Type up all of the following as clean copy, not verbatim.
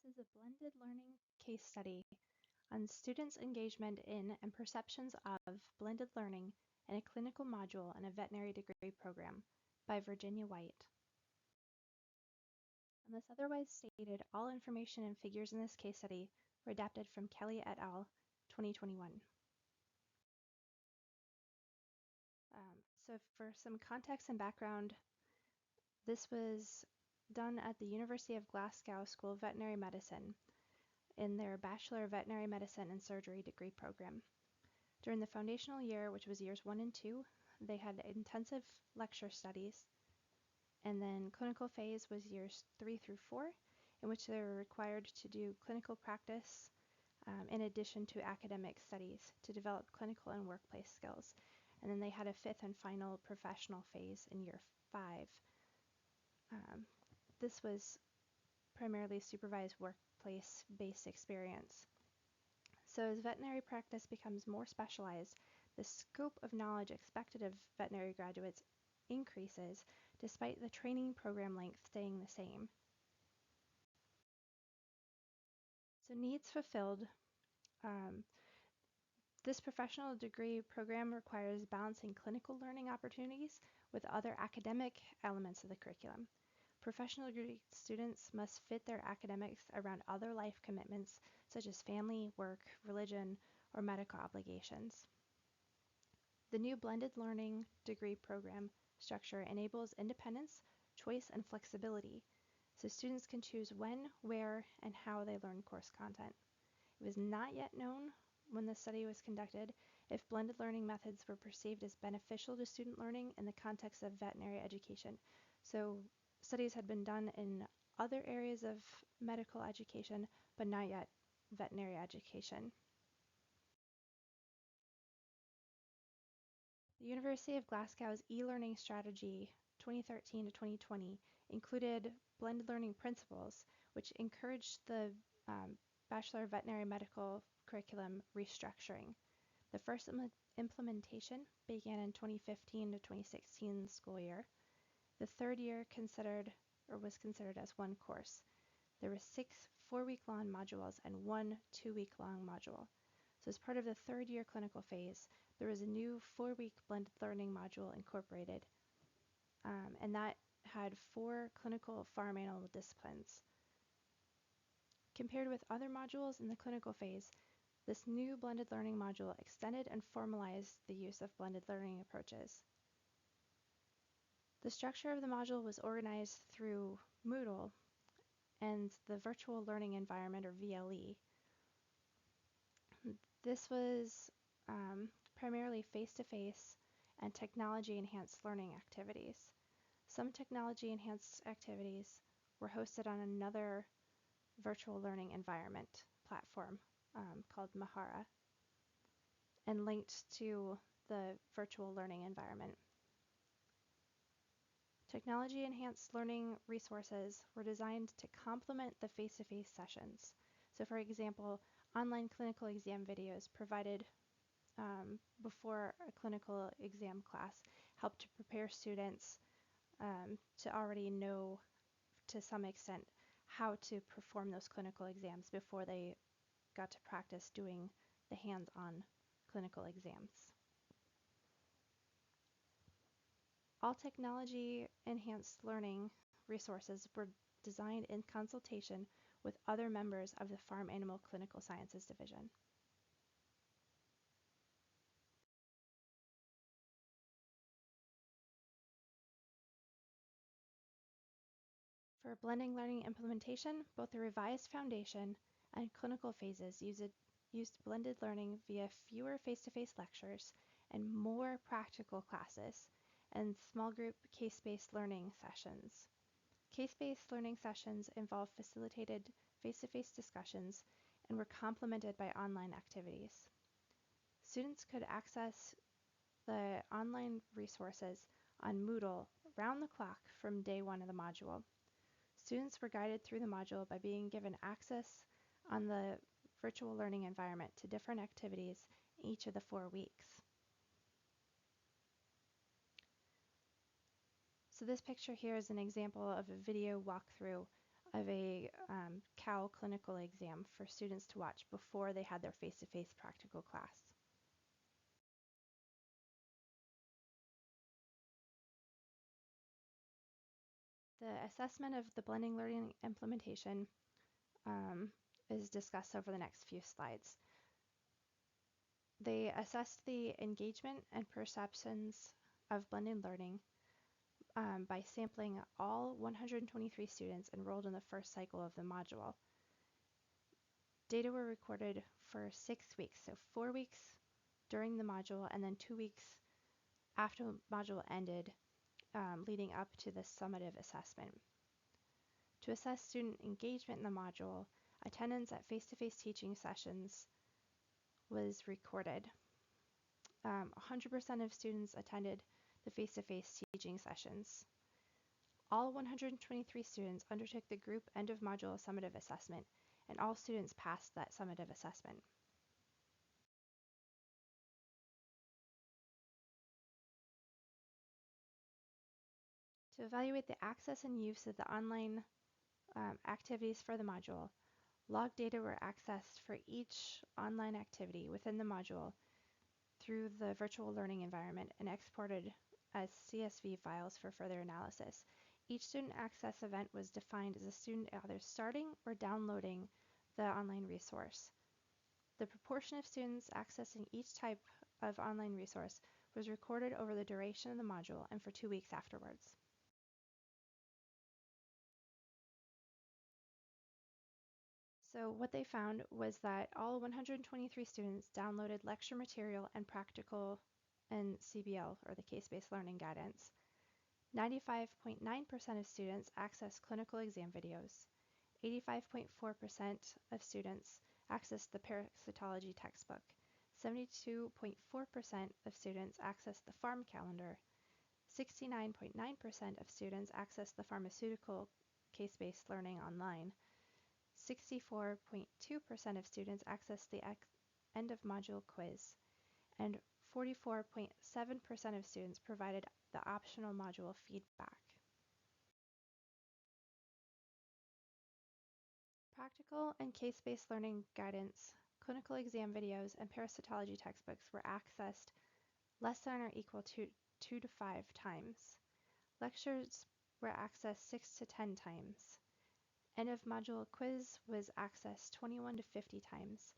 This is a blended learning case study on students' engagement in and perceptions of blended learning in a clinical module in a veterinary degree program by Virginia White. Unless otherwise stated, all information and figures in this case study were adapted from Kelly et al. 2021. So for some context and background, this was done at the University of Glasgow School of Veterinary Medicine in their Bachelor of Veterinary Medicine and Surgery degree program. During the foundational year, which was years 1 and 2, they had intensive lecture studies, and then clinical phase was years 3 through 4, in which they were required to do clinical practice in addition to academic studies to develop clinical and workplace skills. And then they had a 5th and final professional phase in year 5. This was primarily supervised workplace-based experience. So as veterinary practice becomes more specialized, the scope of knowledge expected of veterinary graduates increases despite the training program length staying the same. So needs fulfilled. This professional degree program requires balancing clinical learning opportunities with other academic elements of the curriculum. Professional degree students must fit their academics around other life commitments such as family, work, religion, or medical obligations. The new blended learning degree program structure enables independence, choice, and flexibility, so students can choose when, where, and how they learn course content. It was not yet known when the study was conducted if blended learning methods were perceived as beneficial to student learning in the context of veterinary education. So studies had been done in other areas of medical education, but not yet veterinary education. The University of Glasgow's e-learning strategy 2013 to 2020 included blended learning principles, which encouraged the Bachelor of Veterinary Medical curriculum restructuring. The first implementation began in 2015 to 2016 school year. The third year was considered as one course. There were 6 4-week-long modules and 1 2-week-long module. So as part of the third year clinical phase, there was a new 4-week blended learning module incorporated, and that had 4 clinical farm animal disciplines. Compared with other modules in the clinical phase, this new blended learning module extended and formalized the use of blended learning approaches. The structure of the module was organized through Moodle and the Virtual Learning Environment, or VLE. This was primarily face-to-face and technology-enhanced learning activities. Some technology-enhanced activities were hosted on another virtual learning environment platform called Mahara and linked to the virtual learning environment. Technology-enhanced learning resources were designed to complement the face-to-face sessions. So for example, online clinical exam videos provided before a clinical exam class helped to prepare students to already know to some extent how to perform those clinical exams before they got to practice doing the hands-on clinical exams. All technology-enhanced learning resources were designed in consultation with other members of the Farm Animal Clinical Sciences Division. For blending learning implementation, both the revised foundation and clinical phases used blended learning via fewer face-to-face lectures and more practical classes and small group case-based learning sessions. Case-based learning sessions involve facilitated face-to-face discussions and were complemented by online activities. Students could access the online resources on Moodle round the clock from day 1 of the module. Students were guided through the module by being given access on the virtual learning environment to different activities each of the 4 weeks. So this picture here is an example of a video walkthrough of a cow clinical exam for students to watch before they had their face-to-face practical class. The assessment of the blending learning implementation is discussed over the next few slides. They assessed the engagement and perceptions of blended learning by sampling all 123 students enrolled in the first cycle of the module. Data were recorded for 6 weeks, so 4 weeks during the module and then 2 weeks after the module ended, leading up to the summative assessment. To assess student engagement in the module, attendance at face-to-face teaching sessions was recorded. 100% of students attended the face-to-face teaching sessions. All 123 students undertook the group end of module summative assessment, and all students passed that summative assessment. To evaluate the access and use of the online activities for the module, log data were accessed for each online activity within the module through the virtual learning environment and exported as CSV files for further analysis. Each student access event was defined as a student either starting or downloading the online resource. The proportion of students accessing each type of online resource was recorded over the duration of the module and for 2 weeks afterwards. So what they found was that all 123 students downloaded lecture material and practical and CBL, or the case-based learning guidance. 95.9% of students accessed clinical exam videos. 85.4% of students accessed the parasitology textbook. 72.4% of students accessed the farm calendar. 69.9% of students accessed the pharmaceutical case-based learning online. 64.2% of students accessed the end of module quiz, and 44.7% of students provided the optional module feedback. Practical and case-based learning guidance, clinical exam videos, and parasitology textbooks were accessed less than or equal to 2 to 5 times. Lectures were accessed 6 to 10 times. End of module quiz was accessed 21 to 50 times,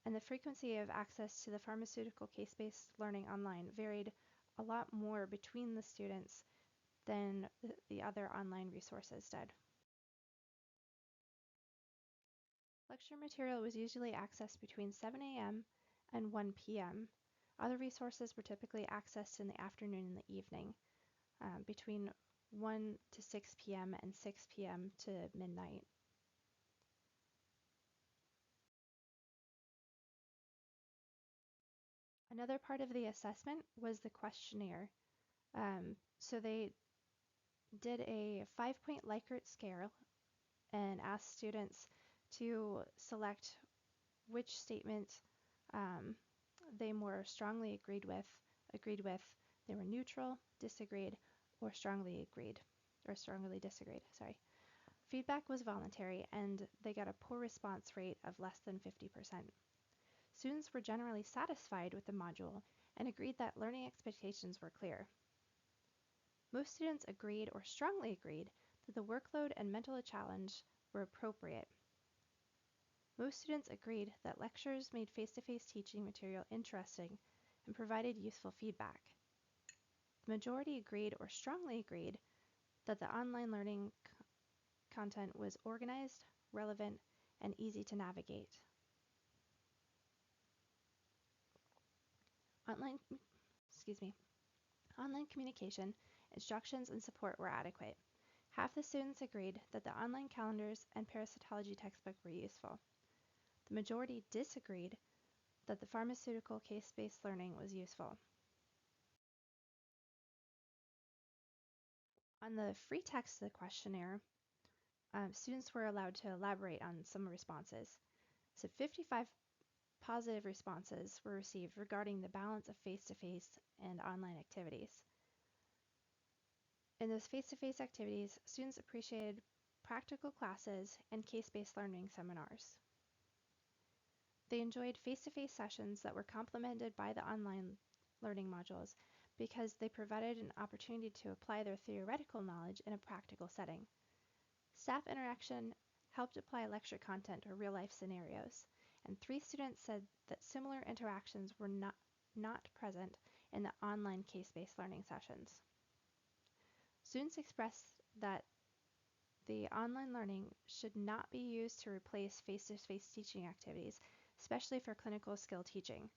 and the frequency of access to the pharmaceutical case-based learning online varied a lot more between the students than the other online resources did. Lecture material was usually accessed between 7 a.m. and 1 p.m. Other resources were typically accessed in the afternoon and the evening, between 1 to 6 p.m. and 6 p.m. to midnight. Another part of the assessment was the questionnaire. So they did a 5-point Likert scale and asked students to select which statement they more strongly agreed with, they were neutral, disagreed, or strongly agreed, or strongly disagreed, sorry. Feedback was voluntary, and they got a poor response rate of less than 50%. Students were generally satisfied with the module and agreed that learning expectations were clear. Most students agreed or strongly agreed that the workload and mental challenge were appropriate. Most students agreed that lectures made face-to-face teaching material interesting and provided useful feedback. The majority agreed or strongly agreed that the online learning content was organized, relevant, and easy to navigate. Online communication, instructions, and support were adequate. Half the students agreed that the online calendars and parasitology textbook were useful. The majority disagreed that the pharmaceutical case-based learning was useful. On the free text of the questionnaire, students were allowed to elaborate on some responses. So 55 positive responses were received regarding the balance of face-to-face and online activities. In those face-to-face activities, students appreciated practical classes and case-based learning seminars. They enjoyed face-to-face sessions that were complemented by the online learning modules because they provided an opportunity to apply their theoretical knowledge in a practical setting. Staff interaction helped apply lecture content or real-life scenarios, and 3 students said that similar interactions were not present in the online case-based learning sessions. Students expressed that the online learning should not be used to replace face-to-face teaching activities, especially for clinical skill teaching.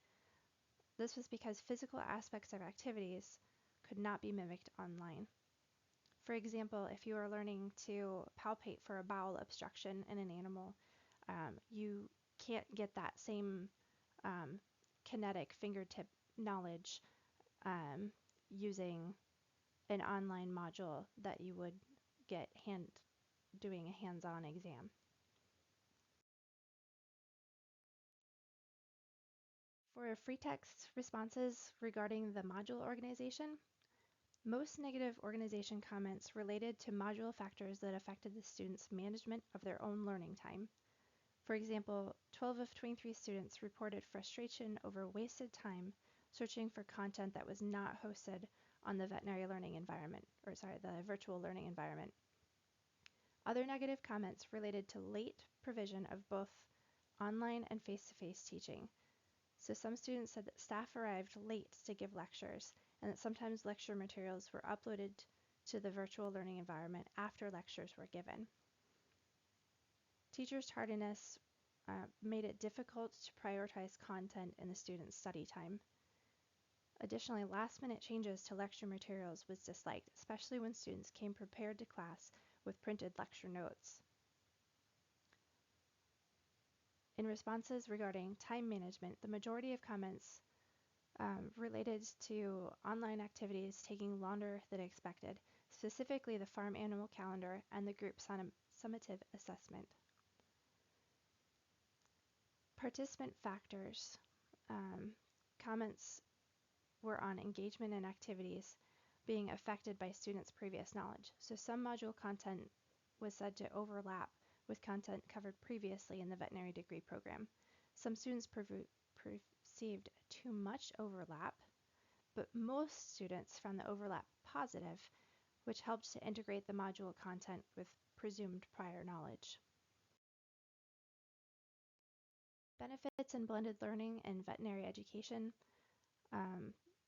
This was because physical aspects of activities could not be mimicked online. For example, if you are learning to palpate for a bowel obstruction in an animal, you can't get that same kinetic fingertip knowledge using an online module that you would get doing a hands-on exam. For free text responses regarding the module organization, most negative organization comments related to module factors that affected the students' management of their own learning time. For example, 12 of 23 students reported frustration over wasted time searching for content that was not hosted on the veterinary learning environment, the virtual learning environment. Other negative comments related to late provision of both online and face-to-face teaching. So some students said that staff arrived late to give lectures, and that sometimes lecture materials were uploaded to the virtual learning environment after lectures were given. Teachers' tardiness made it difficult to prioritize content in the students' study time. Additionally, last-minute changes to lecture materials was disliked, especially when students came prepared to class with printed lecture notes. In responses regarding time management, the majority of comments related to online activities taking longer than expected, specifically the farm animal calendar and the group summative assessment. Participant factors. Comments were on engagement and activities being affected by students' previous knowledge. So some module content was said to overlap with content covered previously in the veterinary degree program. Some students perceived too much overlap, but most students found the overlap positive, which helped to integrate the module content with presumed prior knowledge. Benefits in blended learning and veterinary education.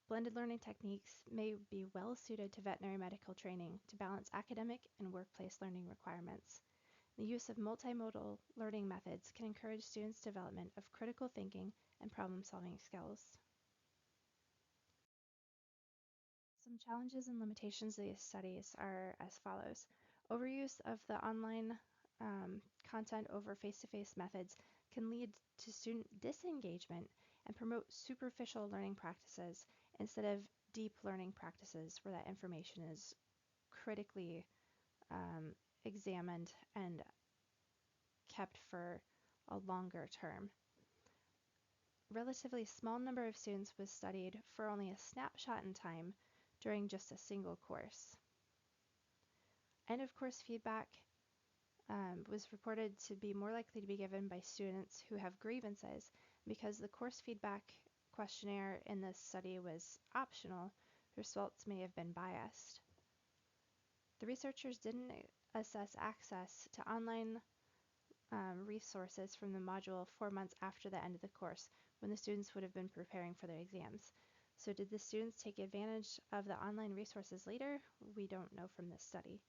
Blended learning techniques may be well suited to veterinary medical training to balance academic and workplace learning requirements. The use of multimodal learning methods can encourage students' development of critical thinking and problem-solving skills. Some challenges and limitations of these studies are as follows. Overuse of the online content over face-to-face methods can lead to student disengagement and promote superficial learning practices instead of deep learning practices where that information is critically examined and kept for a longer term. Relatively small number of students was studied for only a snapshot in time during just a single course. End of course feedback was reported to be more likely to be given by students who have grievances. Because the course feedback questionnaire in this study was optional, the results may have been biased. The researchers didn't assess access to online resources from the module 4 months after the end of the course, when the students would have been preparing for their exams. So did the students take advantage of the online resources later? We don't know from this study.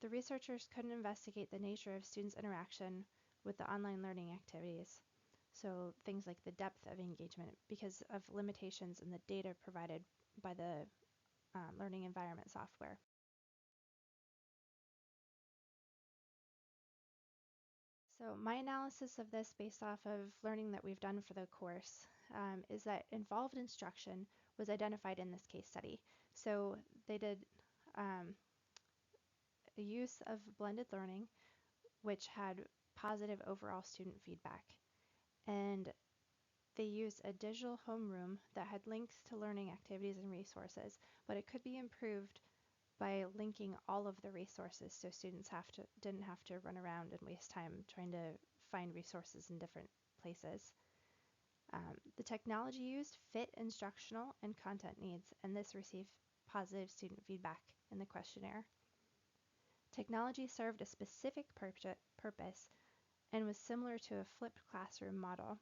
The researchers couldn't investigate the nature of students' interaction with the online learning activities, so things like the depth of engagement, because of limitations in the data provided by the learning environment software. So my analysis of this based off of learning that we've done for the course is that involved instruction was identified in this case study. So they did a use of blended learning, which had positive overall student feedback. And they used a digital homeroom that had links to learning activities and resources, but it could be improved by linking all of the resources so students didn't have to run around and waste time trying to find resources in different places. The technology used fit instructional and content needs, and this received positive student feedback in the questionnaire. Technology served a specific purpose and was similar to a flipped classroom model.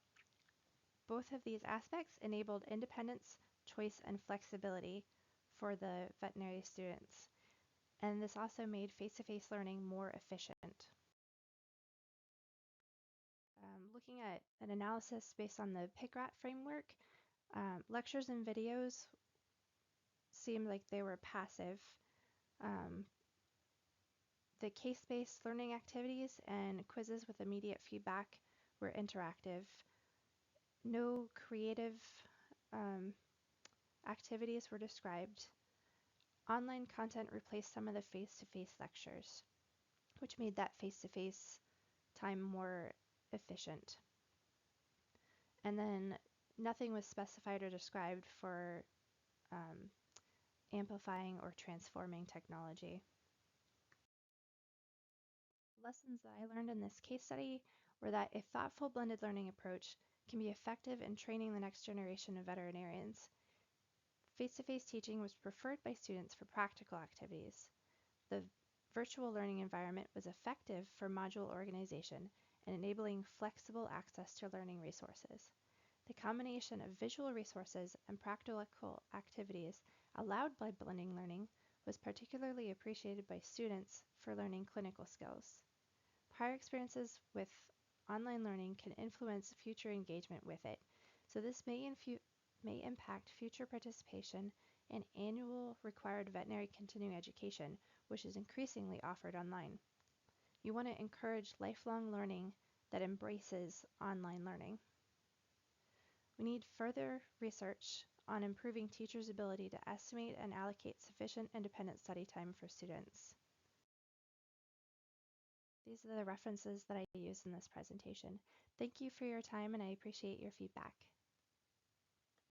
Both of these aspects enabled independence, choice, and flexibility for the veterinary students, and this also made face-to-face learning more efficient. Looking at an analysis based on the PICRAT framework, lectures and videos seemed like they were passive. The case-based learning activities and quizzes with immediate feedback were interactive. No creative activities were described. Online content replaced some of the face-to-face lectures, which made that face-to-face time more efficient. And then nothing was specified or described for amplifying or transforming technology. Lessons that I learned in this case study were that a thoughtful blended learning approach can be effective in training the next generation of veterinarians. Face-to-face teaching was preferred by students for practical activities. The virtual learning environment was effective for module organization and enabling flexible access to learning resources. The combination of visual resources and practical activities allowed by blending learning was particularly appreciated by students for learning clinical skills. Prior experiences with online learning can influence future engagement with it, so this may impact future participation in annual required veterinary continuing education, which is increasingly offered online. You want to encourage lifelong learning that embraces online learning. We need further research on improving teachers' ability to estimate and allocate sufficient independent study time for students. These are the references that I used in this presentation. Thank you for your time, and I appreciate your feedback.